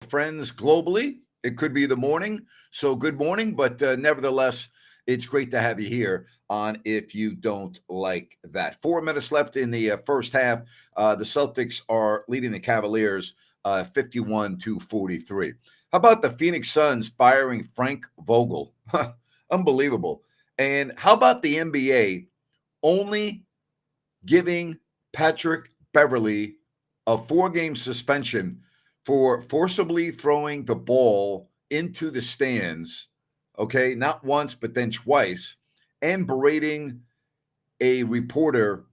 friends globally. It could be the morning. So good morning. But nevertheless, it's great to have you here on If You Don't Like That. 4 minutes left in the first half. The Celtics are leading the Cavaliers 51-43. How about the Phoenix Suns firing Frank Vogel? Unbelievable. And how about the NBA only giving Patrick Beverley a 4-game suspension for forcibly throwing the ball into the stands, okay, not once, but then twice, and berating a reporter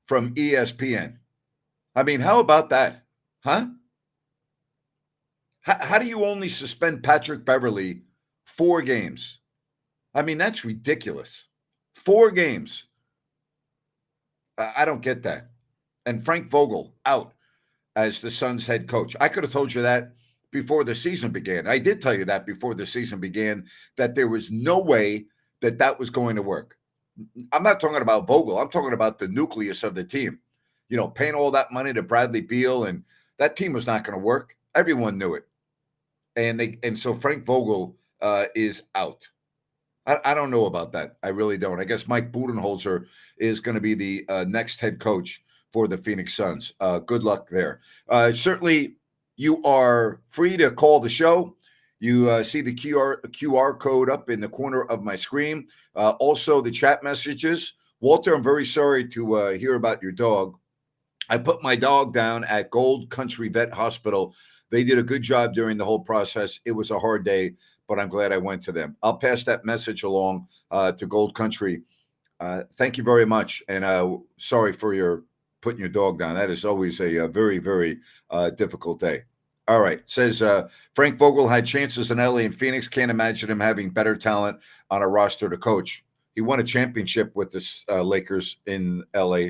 from ESPN. I mean, how about that? Huh? How do you only suspend Patrick Beverley 4 games? I mean, that's ridiculous. 4 games. I don't get that. And Frank Vogel out as the Suns head coach. I could have told you that before the season began. I did tell you that before the season began, that there was no way that that was going to work. I'm not talking about Vogel. I'm talking about the nucleus of the team. You know, paying all that money to Bradley Beal, and that team was not going to work. Everyone knew it. And so Frank Vogel is out. I don't know about that. I really don't. I guess Mike Budenholzer is going to be the next head coach for the Phoenix Suns. Good luck there. Certainly, you are free to call the show. You see the QR code up in the corner of my screen. Also, the chat messages. Walter, I'm very sorry to hear about your dog. I put my dog down at Gold Country Vet Hospital. They did a good job during the whole process. It was a hard day, but I'm glad I went to them. I'll pass that message along to Gold Country. Thank you very much. And sorry for your putting your dog down. That is always a very, very difficult day. All right. Says Frank Vogel had chances in LA and Phoenix. Can't imagine him having better talent on a roster to coach. He won a championship with the Lakers in LA.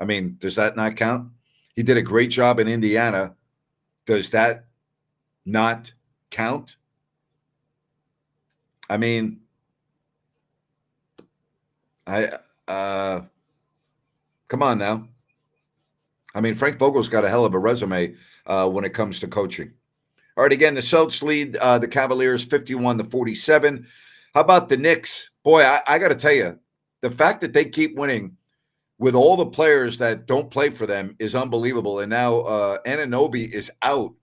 I mean, does that not count? He did a great job in Indiana. Does that not count? I mean, come on now. I mean, Frank Vogel's got a hell of a resume when it comes to coaching. All right, again, the Celtics lead the Cavaliers 51-47. How about the Knicks? Boy, I got to tell you, the fact that they keep winning with all the players that don't play for them is unbelievable. And now Anunoby is out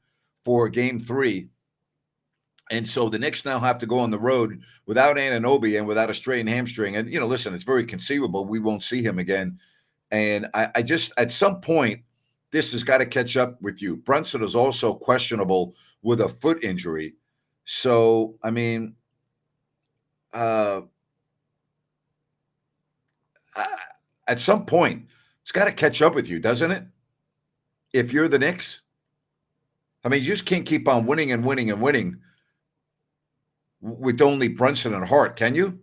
for Game 3. And so the Knicks now have to go on the road without Anunoby and without a strained hamstring. And, you know, listen, it's very conceivable we won't see him again. And I just, at some point, this has got to catch up with you. Brunson is also questionable with a foot injury. So, I mean, at some point, it's got to catch up with you, doesn't it? If you're the Knicks. I mean, you just can't keep on winning and winning and winning with only Brunson and Hart, can you?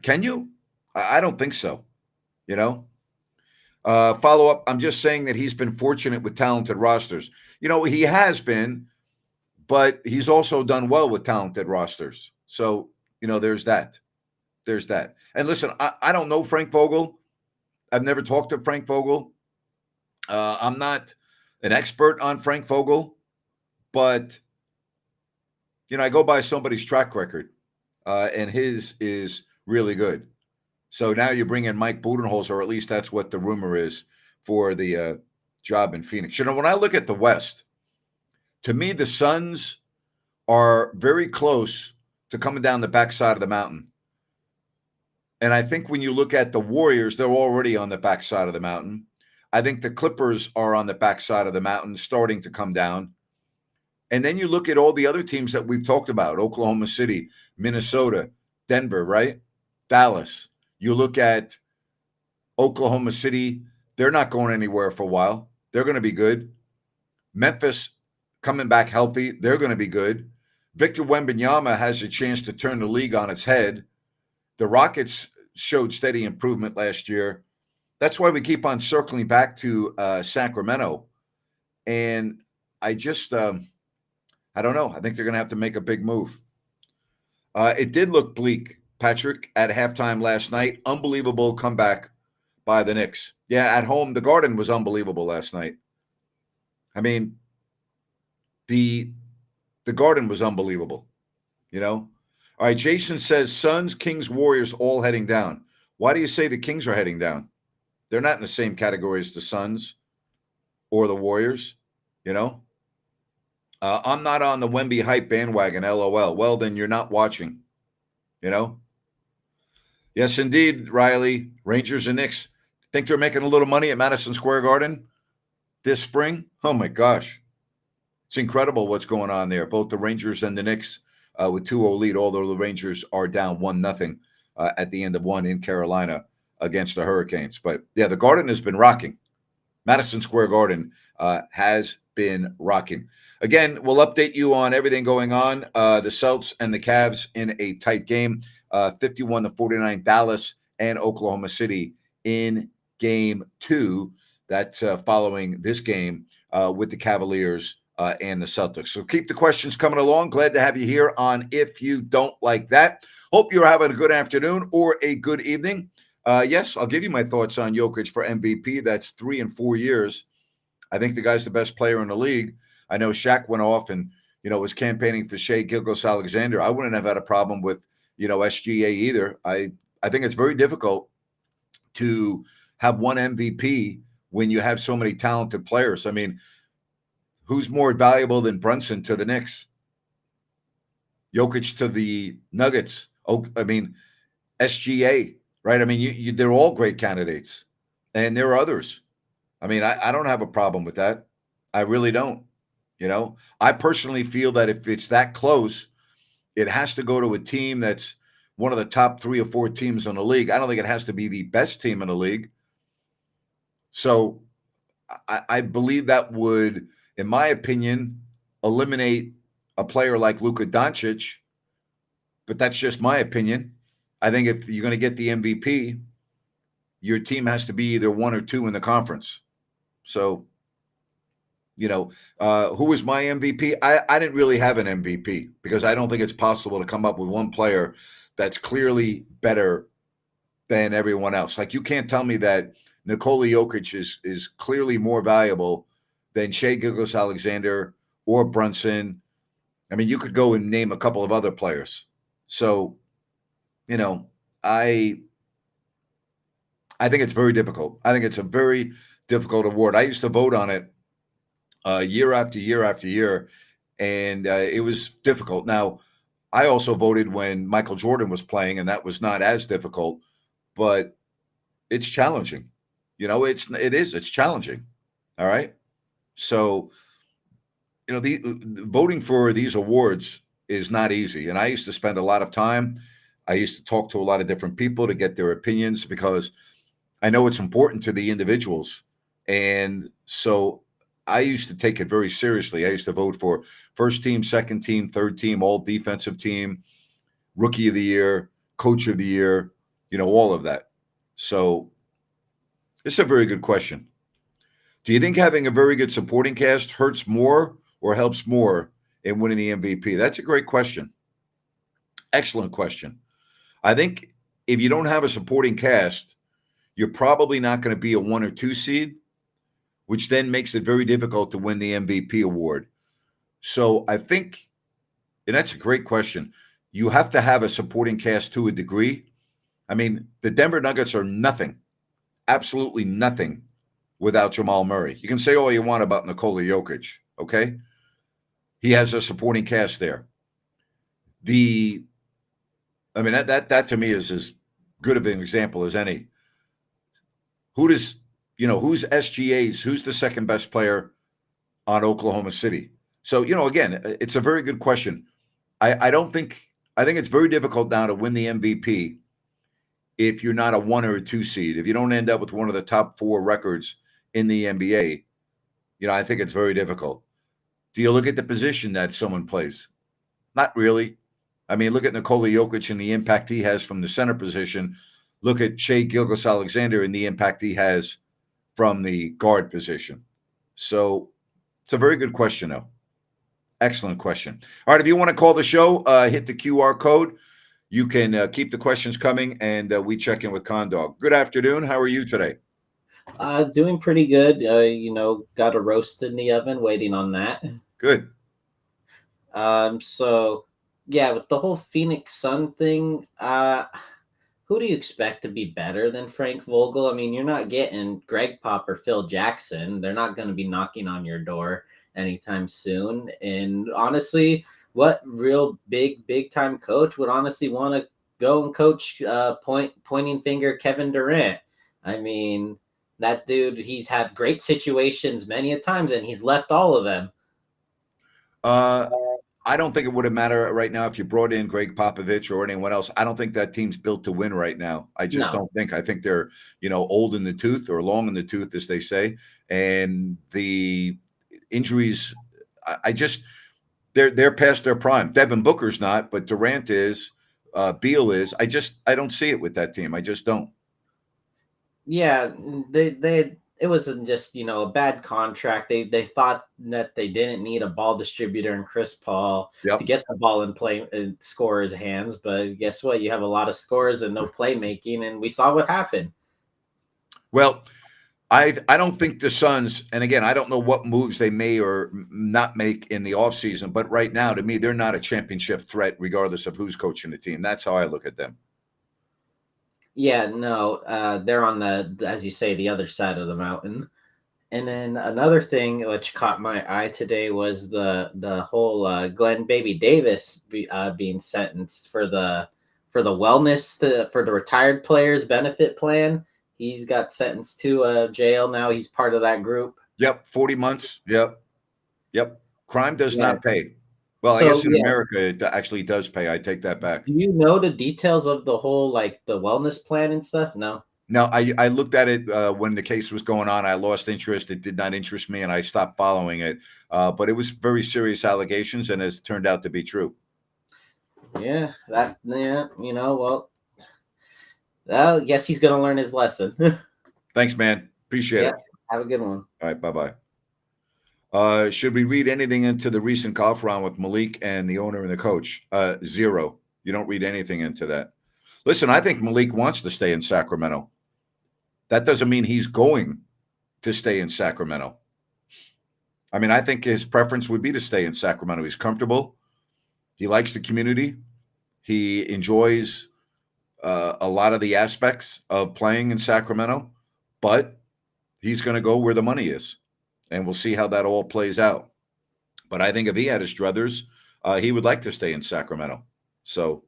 Can you? I don't think so. You know? Follow up, I'm just saying that he's been fortunate with talented rosters. You know, he has been, but he's also done well with talented rosters. So, you know, there's that. There's that. And listen, I don't know Frank Vogel. I've never talked to Frank Vogel. I'm not an expert on Frank Vogel, but, you know, I go by somebody's track record, and his is really good. So now you bring in Mike Budenholzer, or at least that's what the rumor is for the job in Phoenix. You know, when I look at the West, to me, the Suns are very close to coming down the backside of the mountain. And I think when you look at the Warriors, they're already on the backside of the mountain. I think the Clippers are on the backside of the mountain, starting to come down. And then you look at all the other teams that we've talked about, Oklahoma City, Minnesota, Denver, right? Dallas. You look at Oklahoma City, they're not going anywhere for a while. They're going to be good. Memphis coming back healthy, they're going to be good. Victor Wembanyama has a chance to turn the league on its head. The Rockets showed steady improvement last year. That's why we keep on circling back to Sacramento. And I just, I don't know. I think they're going to have to make a big move. It did look bleak, Patrick, at halftime last night. Unbelievable comeback by the Knicks. Yeah, at home, the Garden was unbelievable last night. I mean, The the Garden was unbelievable. You know. All right. Jason says Suns, Kings, Warriors all heading down. Why do you say the Kings are heading down? They're not in the same category as the Suns or the Warriors. You know. I'm not on the Wemby hype bandwagon. LOL. Well, then you're not watching. You know. Yes, indeed, Riley. Rangers and Knicks. Think they're making a little money at Madison Square Garden this spring? Oh my gosh. It's incredible what's going on there. Both the Rangers and the Knicks with 2-0 lead, although the Rangers are down 1-0 at the end of one in Carolina against the Hurricanes. But yeah, the Garden has been rocking. Madison Square Garden has been rocking. Again, we'll update you on everything going on. The Celtics and the Cavs in a tight game, 51-49, Dallas and Oklahoma City in game 2. That's following this game with the Cavaliers and the Celtics. So keep the questions coming along. Glad to have you here on If You Don't Like That. Hope you're having a good afternoon or a good evening. Yes, I'll give you my thoughts on Jokic for MVP. That's 3 and 4 years. I think the guy's the best player in the league. I know Shaq went off and, was campaigning for Shea Gilgeous-Alexander. I wouldn't have had a problem with, SGA either. I think it's very difficult to have one MVP when you have so many talented players. I mean, who's more valuable than Brunson to the Knicks? Jokic to the Nuggets. Oh, I mean, SGA, right? I mean, they're all great candidates, and there are others. I mean, I don't have a problem with that. I really don't. I personally feel that if it's that close, it has to go to a team that's one of the top 3 or 4 teams in the league. I don't think it has to be the best team in the league. So I believe that would, in my opinion, eliminate a player like Luka Doncic. But that's just my opinion. I think if you're going to get the MVP, your team has to be either 1 or 2 in the conference. So, who was my MVP? I didn't really have an MVP because I don't think it's possible to come up with one player that's clearly better than everyone else. Like, you can't tell me that Nikola Jokic is clearly more valuable than Shea Gilgeous-Alexander or Brunson. I mean, you could go and name a couple of other players. So, I think it's very difficult. I think it's a very difficult award. I used to vote on it year after year after year, and it was difficult. Now, I also voted when Michael Jordan was playing, and that was not as difficult, but it's challenging. It's challenging. All right. So, the voting for these awards is not easy. And I used to spend a lot of time. I used to talk to a lot of different people to get their opinions because I know it's important to the individuals. And so I used to take it very seriously. I used to vote for first team, second team, third team, all defensive team, rookie of the year, coach of the year, all of that. So it's a very good question. Do you think having a very good supporting cast hurts more or helps more in winning the MVP? That's a great question. Excellent question. I think if you don't have a supporting cast, you're probably not going to be a 1 or 2 seed, which then makes it very difficult to win the MVP award. So I think, and that's a great question, you have to have a supporting cast to a degree. I mean, the Denver Nuggets are nothing, absolutely nothing without Jamal Murray. You can say all you want about Nikola Jokic, okay? He has a supporting cast there. That to me is as good of an example as any. Who's SGA's? Who's the second best player on Oklahoma City? So, again, it's a very good question. I think it's very difficult now to win the MVP if you're not a 1 or a 2 seed. If you don't end up with one of the top 4 records in the NBA, I think it's very difficult. Do you look at the position that someone plays? Not really. I mean, look at Nikola Jokic and the impact he has from the center position. Look at Shea Gilgeous-Alexander and the impact he has from the guard position. So it's a very good question, though. Excellent question. All right, if you want to call the show, hit the QR code. You can keep the questions coming, and we check in with Condog. Good afternoon. How are you today? Doing pretty good. Got a roast in the oven, waiting on that. Good. So yeah, with the whole Phoenix Sun thing, who do you expect to be better than Frank Vogel? I mean, you're not getting Greg Pop or Phil Jackson. They're not going to be knocking on your door anytime soon. And honestly, what real big time coach would honestly want to go and coach pointing finger Kevin Durant? I mean, that dude, he's had great situations many a times, and he's left all of them. Uh, I don't think it would have mattered right now if you brought in Greg Popovich or anyone else. I don't think that team's built to win right now. I just No. don't think. I think they're, old in the tooth or long in the tooth, as they say. And the injuries, I just they're past their prime. Devin Booker's not, but Durant is. Beal is. I don't see it with that team. I just don't. Yeah, they it wasn't just a bad contract. They thought that they didn't need a ball distributor in Chris Paul to Yep. get the ball in play and scorers' hands, but guess what? You have a lot of scores and no playmaking, and we saw what happened. Well, I don't think the Suns, and again, I don't know what moves they may or not make in the offseason, but right now, to me, they're not a championship threat, regardless of who's coaching the team. That's how I look at them. Yeah, no, they're on as you say, the other side of the mountain. And then another thing which caught my eye today was the whole Glenn Baby Davis being sentenced for the wellness for the retired players benefit plan. He's got sentenced to jail now. He's part of that group. Yep, 40 months. Yep. Crime does Yeah. not pay. Well, I So guess in yeah, America it actually does pay. I take that back. do you know the details of the whole the wellness plan and stuff? No. Now, I looked at it when the case was going on. I lost interest. It did not interest me, and I stopped following it. But it was very serious allegations, and it's turned out to be true. Well, I guess he's gonna learn his lesson. Thanks, man. Appreciate Yeah. it. Have a good one. All right, bye-bye. Should we read anything into the recent golf round with Malik and the owner and the coach? Zero. You don't read anything into that. Listen, I think Malik wants to stay in Sacramento. That doesn't mean he's going to stay in Sacramento. I mean, I think his preference would be to stay in Sacramento. He's comfortable. He likes the community. He enjoys a lot of the aspects of playing in Sacramento, but he's going to go where the money is. And we'll see how that all plays out. But I think if he had his druthers, he would like to stay in Sacramento. So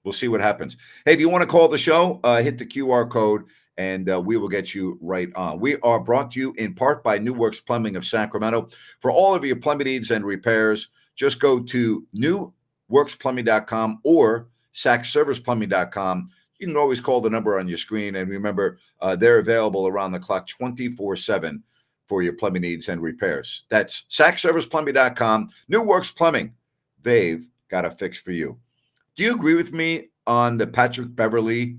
we'll see what happens. Hey, if you want to call the show, hit the QR code and we will get you right on. We are brought to you in part by New Works Plumbing of Sacramento. For all of your plumbing needs and repairs, just go to newworksplumbing.com or sacserviceplumbing.com. You can always call the number on your screen. And remember, they're available around the clock 24/7 for your plumbing needs and repairs. That's sacserviceplumbing.com. New Works Plumbing. They've got a fix for you. Do you agree with me on the Patrick Beverley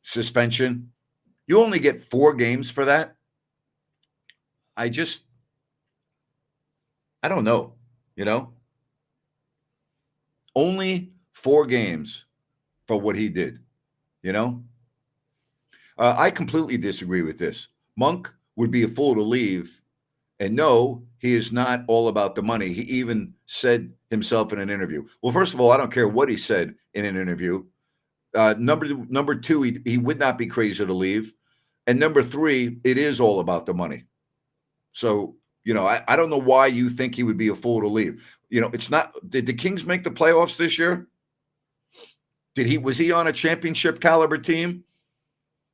suspension? You only get 4 games for that. I don't know, only 4 games for what he did, I completely disagree with this. Monk would be a fool to leave. And no, he is not all about the money. He even said himself in an interview. Well, first of all, I don't care what he said in an interview. Number two, he would not be crazy to leave. And number 3, it is all about the money. So, I don't know why you think he would be a fool to leave. It's not. Did the Kings make the playoffs this year? Was he on a championship caliber team?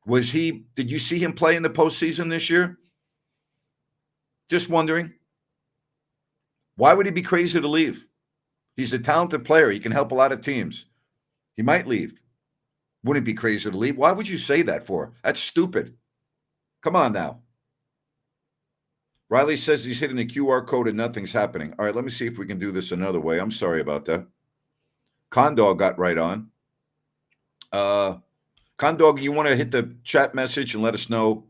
Did you see him play in the postseason this year? Just wondering. Why would he be crazy to leave? He's a talented player. He can help a lot of teams. He might leave. Wouldn't be crazy to leave. Why would you say that for? That's stupid. Come on now. Riley says he's hitting the QR code and nothing's happening. All right, let me see if we can do this another way. I'm sorry about that. Condog got right on. Condog, you want to hit the chat message and let us know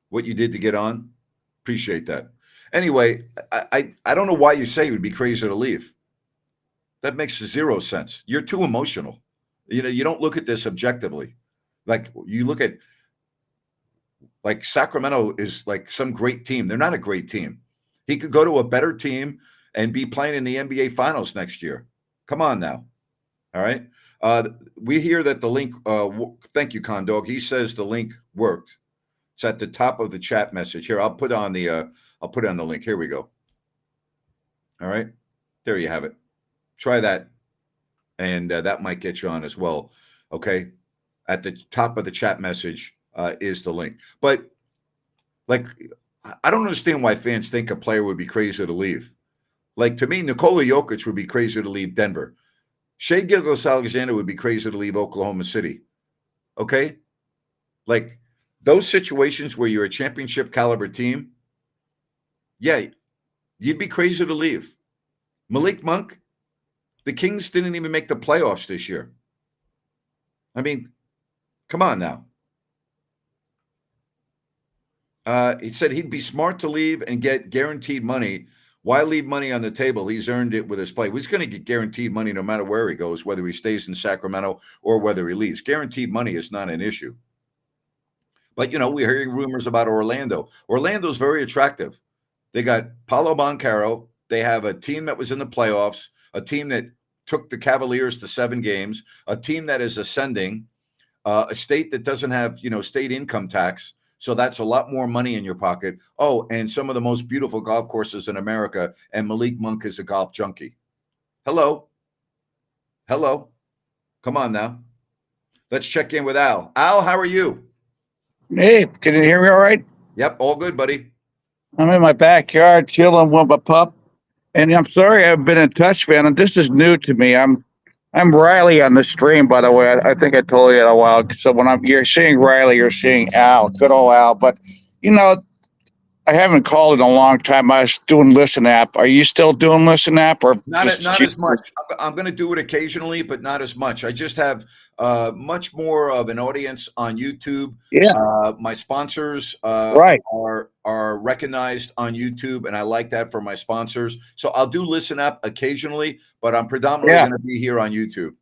what you did to get on? Appreciate that. Anyway, I don't know why you say you would be crazy to leave. That makes 0 sense. You're too emotional. You don't look at this objectively. Like you look at Sacramento is like some great team. They're not a great team. He could go to a better team and be playing in the NBA Finals next year. Come on now. All right. We hear that the link. Thank you, Condog. He says the link worked. It's at the top of the chat message. Here, I'll put on the link. Here we go. All right. There you have it. Try that, and that might get you on as well. Okay. At the top of the chat message is the link. But like, I don't understand why fans think a player would be crazy to leave. Like, to me, Nikola Jokic would be crazy to leave Denver. Shai Gilgeous-Alexander would be crazy to leave Oklahoma City. Okay? Like, those situations where you're a championship caliber team, yeah, you'd be crazy to leave. Malik Monk, the Kings didn't even make the playoffs this year. I mean, come on now. He said he'd be smart to leave and get guaranteed money. Why leave money on the table? He's earned it with his play. He's going to get guaranteed money no matter where he goes, whether he stays in Sacramento or whether he leaves. Guaranteed money is not an issue. But, we're hearing rumors about Orlando. Orlando's very attractive. They got Paolo Banchero. They have a team that was in the playoffs, a team that took the Cavaliers to 7 games, a team that is ascending, a state that doesn't have, state income tax. So that's a lot more money in your pocket. Oh, and some of the most beautiful golf courses in America. And Malik Monk is a golf junkie. Hello. Come on now. Let's check in with Al. Al, how are you? Hey, can you hear me all right? Yep, all good, buddy. I'm in my backyard chilling with my pup. And I'm sorry I've been in touch, man. And this is new to me. I'm Riley on the stream, by the way. I think I told you that a while. So when you're seeing Riley, you're seeing Al, good old Al. But I haven't called in a long time. I was doing Listen App. Are you still doing Listen App, or not as much? I'm going to do it occasionally, but not as much. I just have much more of an audience on YouTube. Yeah. My sponsors Right. are recognized on YouTube, and I like that for my sponsors. So I'll do Listen App occasionally, but I'm predominantly going to be here on YouTube.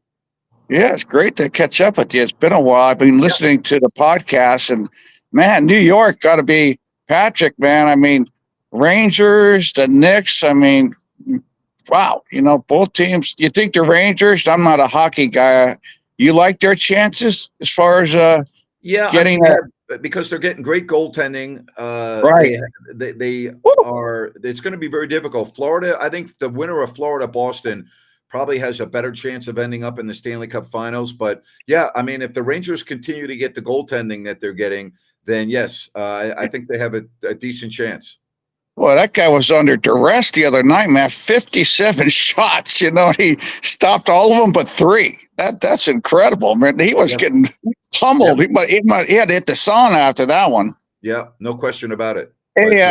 Yeah, it's great to catch up with you. It's been a while. I've been listening to the podcast, and man, New York got to be Patrick, man. I mean, Rangers, the Knicks. I mean, wow. Both teams. You think the Rangers? I'm not a hockey guy. You like their chances as far as getting because they're getting great goaltending. Right. They are. It's going to be very difficult. Florida. I think the winner of Florida Boston probably has a better chance of ending up in the Stanley Cup Finals. But yeah, I mean, if the Rangers continue to get the goaltending that they're getting, then yes, I think they have a decent chance. Well, that guy was under duress the other night, man. 57 shots. He stopped all of them but 3. That's incredible, man. He was getting pummeled. He had to hit the sauna after that one. Yeah, no question about it. Hey,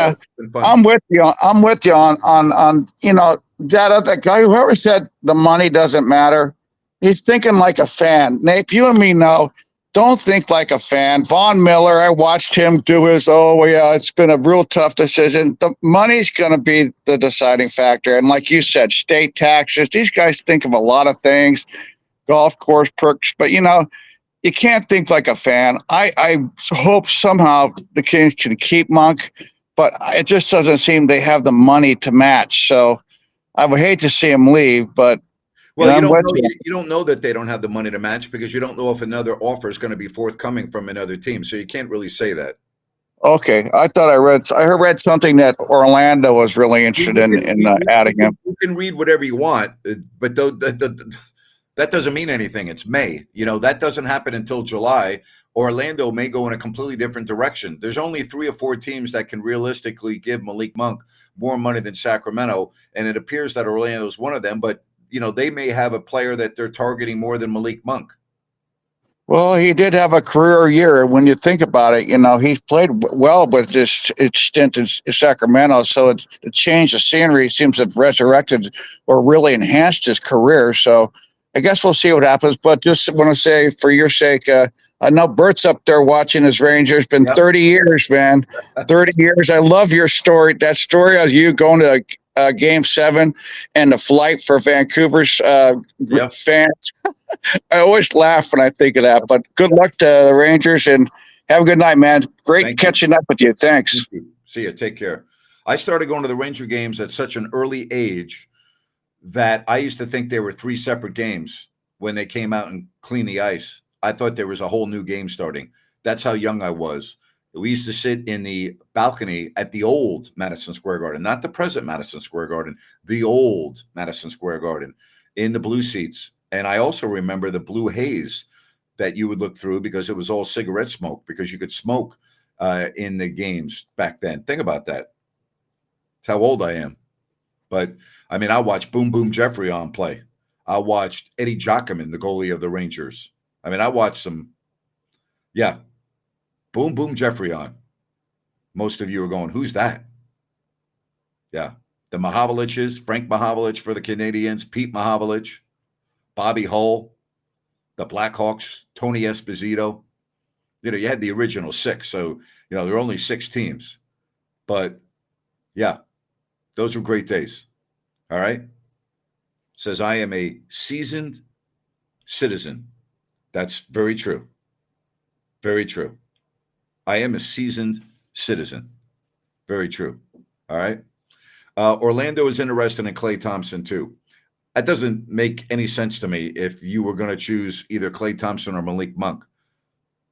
I'm with you. I'm with you on that other guy. Whoever said the money doesn't matter, he's thinking like a fan. Nate, you and me know. Don't think like a fan. Von Miller, I watched him do his, it's been a real tough decision. The money's going to be the deciding factor. And like you said, state taxes, these guys think of a lot of things, golf course perks, but you can't think like a fan. I hope somehow the Kings can keep Monk, but it just doesn't seem they have the money to match. So I would hate to see him leave, but well, you don't know that they don't have the money to match because you don't know if another offer is going to be forthcoming from another team. So you can't really say that. Okay, I thought I read something that Orlando was really interested in adding him. You can read whatever you want, but that doesn't mean anything. It's May. That doesn't happen until July. Orlando may go in a completely different direction. There's only 3 or 4 teams that can realistically give Malik Monk more money than Sacramento, and it appears that Orlando is one of them. But they may have a player that they're targeting more than Malik Monk. Well, he did have a career year. When you think about it, he's played well with this stint in Sacramento. So the change of scenery seems to have resurrected or really enhanced his career. So I guess we'll see what happens. But just want to say, for your sake, I know Bert's up there watching his Rangers. Been 30 years, man. 30 years. I love your story. That story of you going to Game 7 and the flight for Vancouver's fans. I always laugh when I think of that. But good luck to the Rangers and have a good night, man. Great catching up with you. Thanks. See you. Take care. I started going to the Ranger games at such an early age that I used to think there were 3 separate games when they came out and cleaned the ice. I thought there was a whole new game starting. That's how young I was. We used to sit in the balcony at the old Madison Square Garden, not the present Madison Square Garden, the old Madison Square Garden, in the blue seats. And I also remember the blue haze that you would look through because it was all cigarette smoke, because you could smoke in the games back then. Think about that. That's how old I am. But, I mean, I watched Boom Boom Jeffrey on play. I watched Eddie Jockman, the goalie of the Rangers. I mean, I watched some, yeah, Boom Boom Jeffrey on. Most of you are going, who's that? Yeah, the Mahavliches, Frank Mahavlich for the Canadians, Pete Mahavlich, Bobby Hull, the Blackhawks, Tony Esposito. You know, you had the original 6, so, you know, there were only 6 teams. But, yeah, those were great days. All right? Says, I am a seasoned citizen. That's very true. Very true. I am a seasoned citizen. Very true. All right? Orlando is interested in Klay Thompson, too. That doesn't make any sense to me if you were going to choose either Klay Thompson or Malik Monk.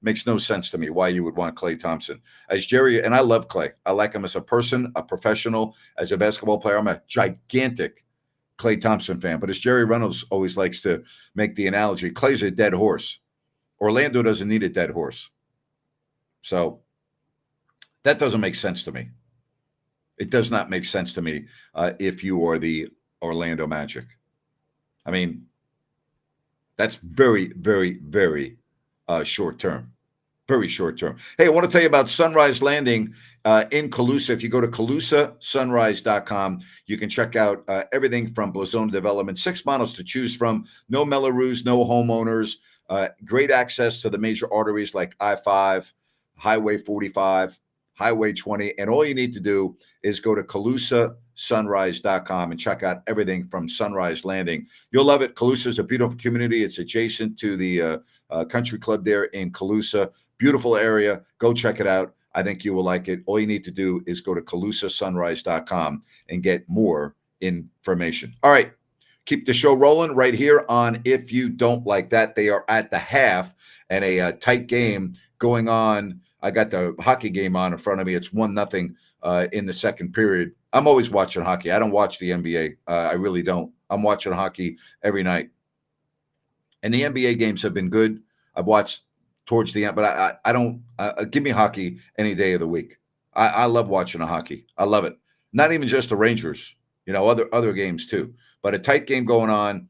Makes no sense to me why you would want Klay Thompson. As Jerry, and I love Klay. I like him as a person, a professional, as a basketball player. I'm a gigantic Klay Thompson fan. But as Jerry Reynolds always likes to make the analogy, Klay's a dead horse. Orlando doesn't need a dead horse. So that doesn't make sense to me. It does not make sense to me if you are the Orlando Magic. I mean, that's very, very, very short term. Very short term. Hey, I want to tell you about Sunrise Landing in Colusa. If you go to ColusaSunrise.com, you can check out everything from Blazona Development. 6 models to choose from. No Melrose, no homeowners. Great access to the major arteries like I-5, Highway 45, Highway 20. And all you need to do is go to ColusaSunrise.com and check out everything from Sunrise Landing. You'll love it. Colusa is a beautiful community. It's adjacent to the country club there in Colusa. Beautiful area. Go check it out. I think you will like it. All you need to do is go to ColusaSunrise.com and get more information. All right. Keep the show rolling right here on If You Don't Like That. They are at the half and a tight game going on. I got the hockey game on in front of me. It's 1-0 in the second period. I'm always watching hockey. I don't watch the NBA. I really don't. I'm watching hockey every night. And the NBA games have been good. I've watched towards the end, but I don't give me hockey any day of the week. I love watching the hockey. I love it. Not even just the Rangers, you know, other games too. But a tight game going on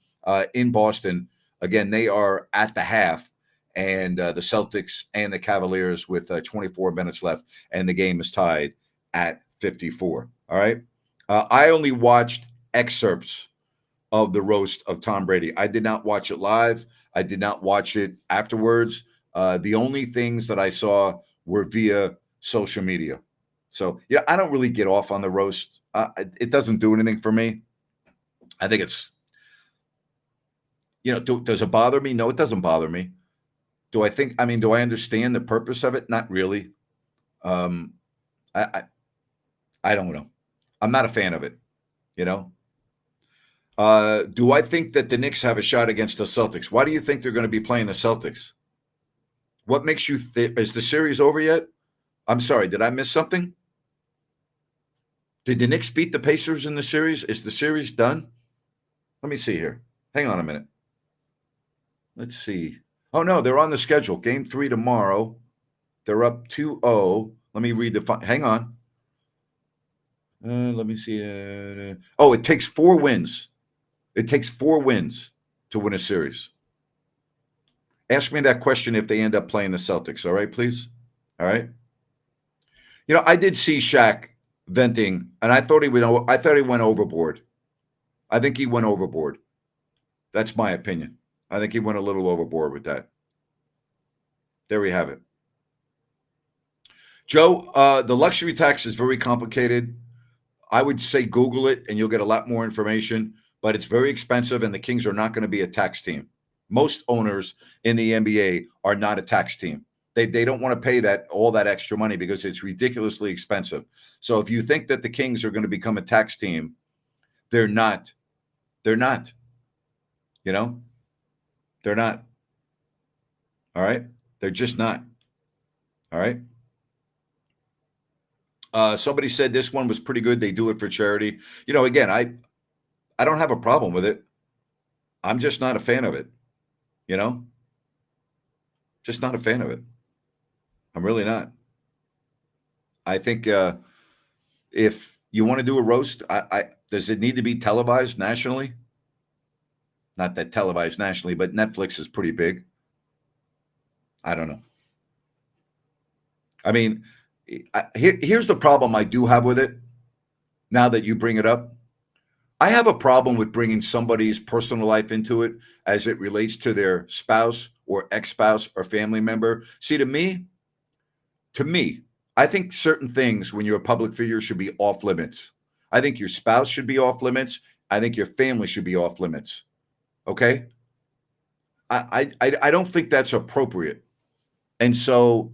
in Boston. Again, they are at the half, and the Celtics and the Cavaliers with 24 minutes left, and the game is tied at 54. All right. I only watched excerpts of the roast of Tom Brady. I did not watch it live. I did not watch it afterwards. The only things that I saw were via social media. So, yeah, I don't really get off on the roast. It doesn't do anything for me. I think it's, you know, does it bother me? No, it doesn't bother me. Do I understand the purpose of it? Not really. I don't know. I'm not a fan of it, you know. Do I think that the Knicks have a shot against the Celtics? Why do you think they're going to be playing the Celtics? What makes you think? Is the series over yet? I'm sorry, did I miss something? Did the Knicks beat the Pacers in the series? Is the series done? Let me see here. Hang on a minute. Let's see. Oh, no, they're on the schedule. Game 3 tomorrow. They're up 2-0. Let me read the hang on. Let me see. It takes 4 wins. It takes 4 wins to win a series. Ask me that question if they end up playing the Celtics. All right, please. All right. You know, I did see Shaq venting, and I thought he went overboard. I think he went overboard. That's my opinion. I think he went a little overboard with that. There we have it. Joe, the luxury tax is very complicated. I would say Google it, and you'll get a lot more information. But it's very expensive, and the Kings are not going to be a tax team. Most owners in the NBA are not a tax team. They don't want to pay all that extra money because it's ridiculously expensive. So if you think that the Kings are going to become a tax team, they're not. They're not. You know, they're not. All right. They're just not. All right. Somebody said this one was pretty good. They do it for charity. You know, again, I don't have a problem with it. I'm just not a fan of it. You know, just not a fan of it. I'm really not. I think if you want to do a roast, does it need to be televised nationally? Not that televised nationally, but Netflix is pretty big. I don't know. I mean, here's the problem I do have with it. Now that you bring it up, I have a problem with bringing somebody's personal life into it as it relates to their spouse or ex-spouse or family member. See, to me, I think certain things when you're a public figure should be off limits. I think your spouse should be off limits. I think your family should be off limits. Okay? I don't think that's appropriate. And so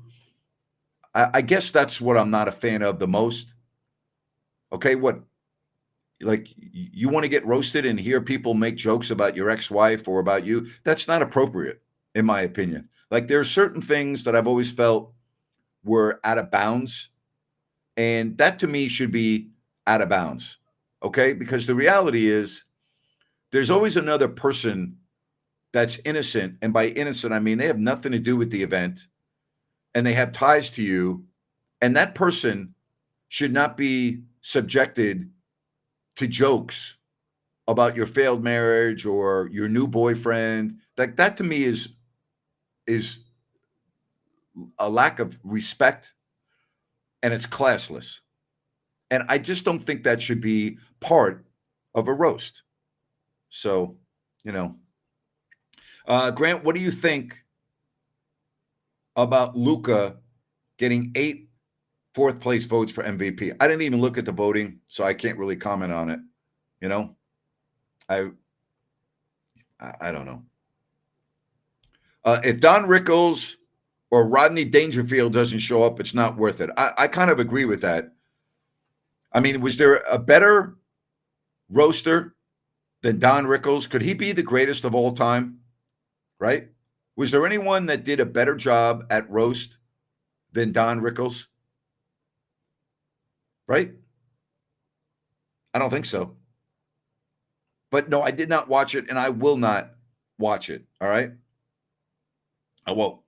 I guess that's what I'm not a fan of the most. Okay, what? Like, you want to get roasted and hear people make jokes about your ex-wife or about you? That's not appropriate, in my opinion. Like, there are certain things that I've always felt were out of bounds, and that to me should be out of bounds. Okay, because the reality is there's always another person that's innocent, and by innocent I mean they have nothing to do with the event and they have ties to you, and that person should not be subjected to jokes about your failed marriage or your new boyfriend. Like, that to me is a lack of respect, and it's classless. And I just don't think that should be part of a roast. So, you know, Grant, what do you think about Luka getting 8 fourth place votes for MVP? I didn't even look at the voting, so I can't really comment on it. You know, I don't know. If Don Rickles or Rodney Dangerfield doesn't show up, it's not worth it. I kind of agree with that. I mean, was there a better roaster than Don Rickles? Could he be the greatest of all time? Right? Was there anyone that did a better job at roast than Don Rickles? Right? I don't think so. But no, I did not watch it, and I will not watch it. All right? I won't.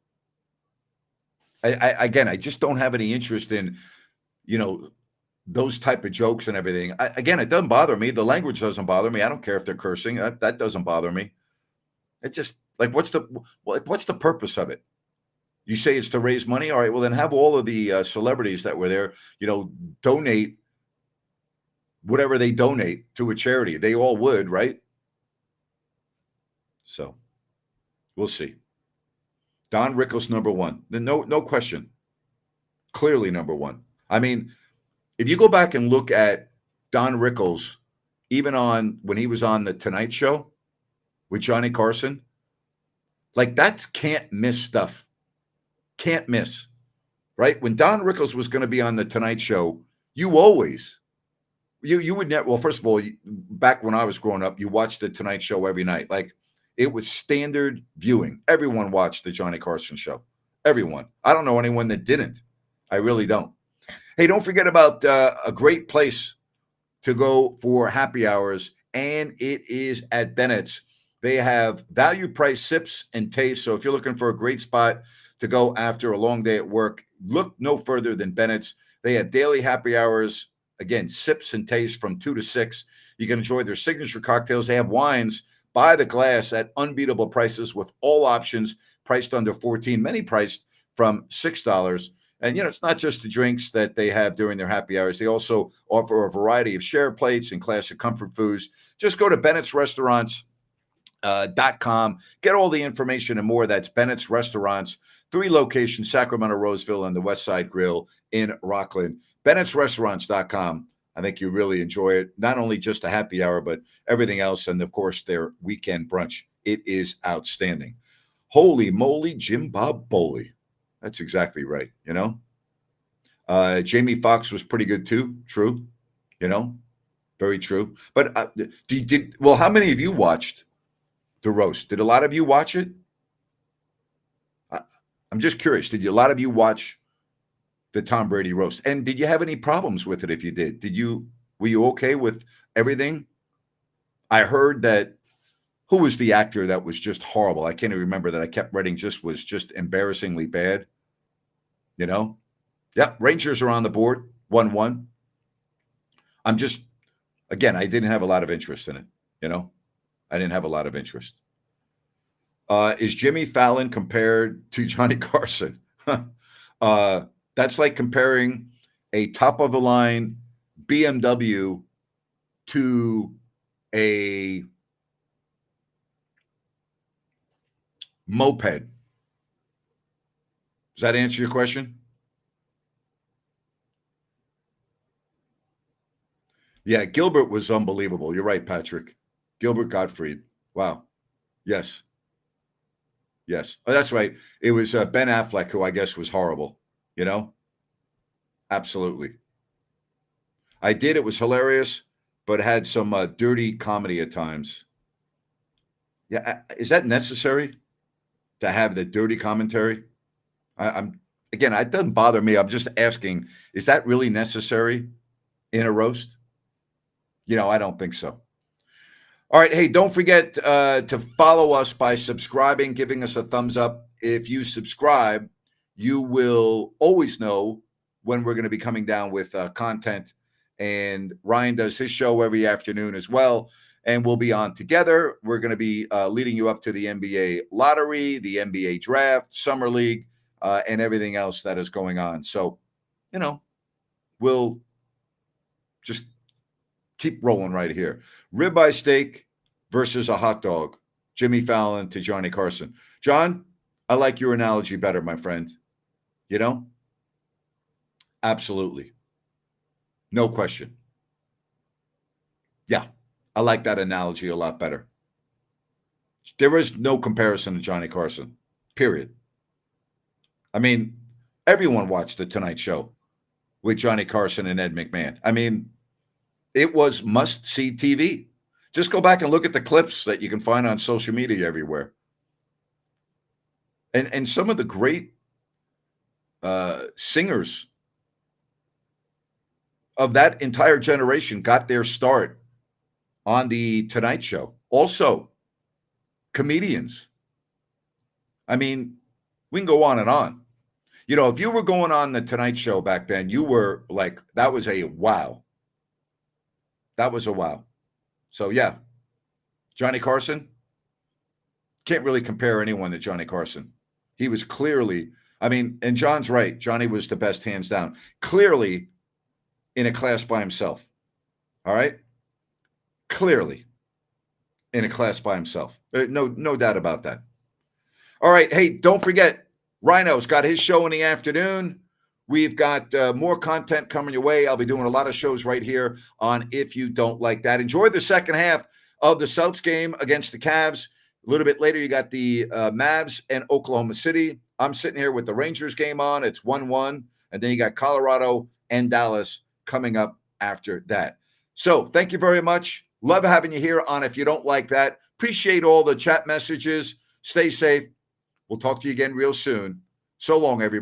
Again, I just don't have any interest in, you know, those type of jokes and everything. Again, it doesn't bother me. The language doesn't bother me. I don't care if they're cursing. That doesn't bother me. It's just like, what's the purpose of it? You say it's to raise money. All right, well then have all of the celebrities that were there, you know, donate whatever they donate to a charity. They all would, right? So we'll see. Don Rickles, number one. No question. Clearly number one. I mean, if you go back and look at Don Rickles, even on when he was on the Tonight Show with Johnny Carson, like, that's can't miss stuff. Can't miss, right? When Don Rickles was going to be on the Tonight Show, you would never. Well, first of all, back when I was growing up, you watched the Tonight Show every night. Like, it was standard viewing. Everyone watched the Johnny Carson show. Everyone. I don't know anyone that didn't. I really don't. Hey, don't forget about a great place to go for happy hours, and it is at Bennett's. They have value price sips and tastes. So if you're looking for a great spot to go after a long day at work, look no further than Bennett's. They have daily happy hours. Again, sips and tastes from 2 to 6. You can enjoy their signature cocktails. They have wines by the glass at unbeatable prices with all options priced under $14, many priced from $6. And, you know, it's not just the drinks that they have during their happy hours. They also offer a variety of share plates and classic comfort foods. Just go to Bennett'sRestaurants.com. Get all the information and more. That's Bennett's Restaurants, 3 locations, Sacramento, Roseville, and the West Side Grill in Rockland. Bennett'sRestaurants.com. I think you really enjoy it. Not only just a happy hour, but everything else. And, of course, their weekend brunch. It is outstanding. Holy moly, Jim Bob Bowley. That's exactly right. Jamie Foxx was pretty good too. True. Very true. But how many of you watched the roast? Did a lot of you watch it? I'm just curious. Did a lot of you watch the Tom Brady roast? And did you have any problems with it? If you did, were you okay with everything? I heard that. Who was the actor that was just horrible? I can't even remember that. I kept reading was just embarrassingly bad. Yep. Rangers are on the board, 1-1. I'm just, again, I didn't have a lot of interest in it. I didn't have a lot of interest. Is Jimmy Fallon compared to Johnny Carson? That's like comparing a top of the line BMW to a moped. Does that answer your question? Yeah, Gilbert was unbelievable. You're right, Patrick. Gilbert Gottfried. Wow. Yes. Yes. Oh, that's right. It was Ben Affleck, who I guess was horrible. Absolutely. I did. It was hilarious, but had some dirty comedy at times. Yeah. Is that necessary to have the dirty commentary? Again, it doesn't bother me. I'm just asking, is that really necessary in a roast? I don't think so. All right. Hey, don't forget to follow us by subscribing, giving us a thumbs up. If you subscribe, you will always know when we're going to be coming down with content. And Ryan does his show every afternoon as well. And we'll be on together. We're going to be leading you up to the NBA lottery, the NBA draft, Summer League, and everything else that is going on. So, we'll just keep rolling right here. Ribeye steak versus a hot dog. Jimmy Fallon to Johnny Carson. John, I like your analogy better, my friend. Absolutely. No question. Yeah, I like that analogy a lot better. There is no comparison to Johnny Carson, period. I mean, everyone watched The Tonight Show with Johnny Carson and Ed McMahon. I mean, it was must-see TV. Just go back and look at the clips that you can find on social media everywhere. And some of the great singers of that entire generation got their start on The Tonight Show. Also, comedians. I mean, we can go on and on. If you were going on The Tonight Show back then, you were like, that was a wow. That was a wow. So, yeah, Johnny Carson, can't really compare anyone to Johnny Carson. He was clearly, and John's right. Johnny was the best, hands down. Clearly in a class by himself. All right? Clearly in a class by himself. No doubt about that. All right. Hey, don't forget, Rhino's got his show in the afternoon. We've got more content coming your way. I'll be doing a lot of shows right here on If You Don't Like That. Enjoy the second half of the Celtics game against the Cavs. A little bit later, you got the Mavs and Oklahoma City. I'm sitting here with the Rangers game on. It's 1-1. And then you got Colorado and Dallas coming up after that. So thank you very much. Love having you here on If You Don't Like That. Appreciate all the chat messages. Stay safe. We'll talk to you again real soon. So long, everybody.